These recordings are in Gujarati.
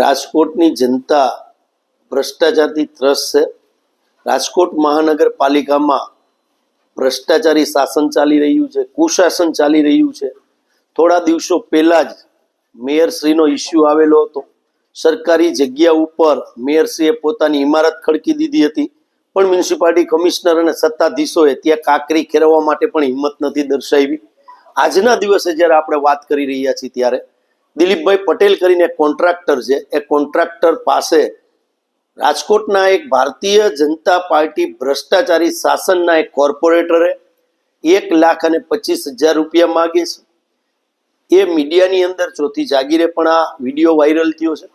રાજકોટની જનતા ભ્રષ્ટાચારથી ત્રસ્ત છે. રાજકોટ મહાનગરપાલિકામાં ભ્રષ્ટાચારી શાસન ચાલી રહ્યું છે, કુશાસન ચાલી રહ્યું છે. થોડા દિવસો પહેલા જ મેયરશ્રીનો ઇસ્યુ આવેલો હતો. સરકારી જગ્યા ઉપર મેયરશ્રીએ પોતાની ઇમારત ખડકી દીધી હતી, પણ મ્યુનિસિપાલિટી કમિશનર અને સત્તાધીશોએ ત્યાં કાંકરી ખેરવવા માટે પણ હિંમત નથી દર્શાવી. આજના દિવસે જ્યારે આપણે વાત કરી રહ્યા છીએ ત્યારે દિલીપભાઈ પટેલ કરીને કોન્ટ્રાક્ટર છે, એ કોન્ટ્રાક્ટર પાસે રાજકોટના એક ભારતીય જનતા પાર્ટી ભ્રષ્ટાચારી શાસનના એક કોર્પોરેટરે 1,25,000 રૂપિયા માગે છે. એ મીડિયાની અંદર ચોથી જાગીરે પણ આ વિડીયો વાયરલ થયો છે.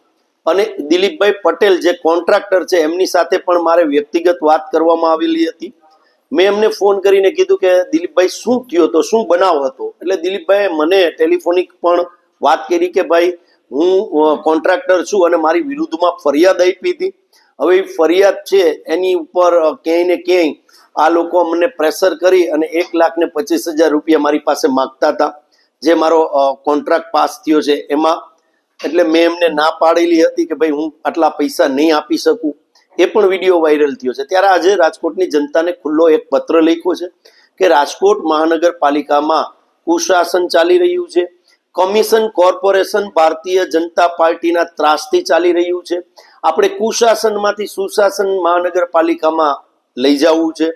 અને દિલીપભાઈ પટેલ જે કોન્ટ્રાક્ટર છે એમની સાથે પણ મારે વ્યક્તિગત વાત કરવામાં આવેલી હતી. મેં એમને ફોન કરીને કીધું કે દિલીપભાઈ શું થયો હતો, શું બનાવ હતો. એટલે દિલીપભાઈએ મને ટેલિફોનિક પણ વાત કરી કે ભાઈ હું કોન્ટ્રાક્ટર છું અને મારી વિરુદ્ધમાં ફરિયાદ આપી હતી. હવે એ ફરિયાદ છે એની ઉપર ક્યાંય ને ક્યાંય આ લોકો મને પ્રેશર કરી અને 1,25,000 રૂપિયા મારી પાસે માગતા હતા, જે મારો કોન્ટ્રાક્ટ પાસ થયો છે એમાં. એટલે મેં એમને ના પાડેલી હતી કે ભાઈ હું આટલા પૈસા નહીં આપી શકું. એ પણ વિડીયો વાયરલ થયો છે. ત્યારે આજે રાજકોટની જનતાને ખુલ્લો એક પત્ર લખ્યો છે કે રાજકોટ મહાનગરપાલિકામાં કુશાસન ચાલી રહ્યું છે. કમિશન કોર્પોરેશન ભારતીય જનતા પાર્ટીના ત્રાસથી ચાલી રહ્યું છે. આપણે કુશાસનમાંથી સુશાસન મહાનગરપાલિકામાં લઈ જવું છે.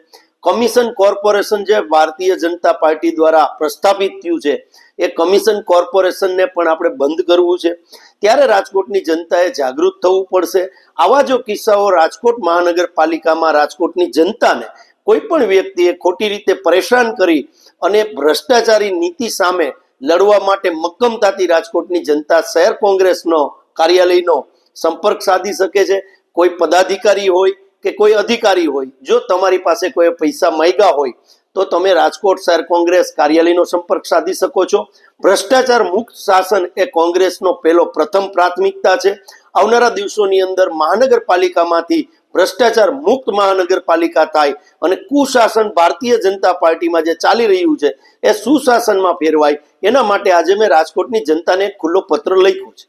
કમિશન કોર્પોરેશન જે ભારતીય જનતા પાર્ટી દ્વારા પ્રસ્થાપિત થયું છે, એ કમિશન કોર્પોરેશનને પણ આપણે બંધ કરવું છે. ત્યારે રાજકોટની જનતાએ જાગૃત થવું પડશે. આવા જો કિસ્સાઓ રાજકોટ મહાનગરપાલિકામાં રાજકોટની જનતાને કોઈ પણ વ્યક્તિએ ખોટી રીતે પરેશાન કરી અને ભ્રષ્ટાચારી નીતિ સામે લડવા માટે મક્કમતાથી રાજકોટની જનતા શહેર કોંગ્રેસનો કાર્યાલયનો સંપર્ક સાધી શકે છે. કોઈ પદાધિકારી હોય કે કોઈ અધિકારી હોય, જો તમારી પાસે કોઈ પૈસા માંગ્યા હોય તો તમે રાજકોટ શહેર કોંગ્રેસ કાર્યાલયનો સંપર્ક સાધી શકો છો. ભ્રષ્ટાચાર મુક્ત શાસન એ કોંગ્રેસનો પ્રથમ પ્રાથમિકતા છે. આવનારા દિવસોની અંદર મહાનગરપાલિકામાંથી ભ્રષ્ટાચાર મુક્ત મહાનગરપાલિકા થાય અને કુશાસન ભારતીય જનતા પાર્ટીમાં જે ચાલી રહ્યું છે એ સુશાસનમાં ફેરવાય. એના માટે આજે મેં રાજકોટની જનતાને ખુલ્લો પત્ર લખ્યો છે.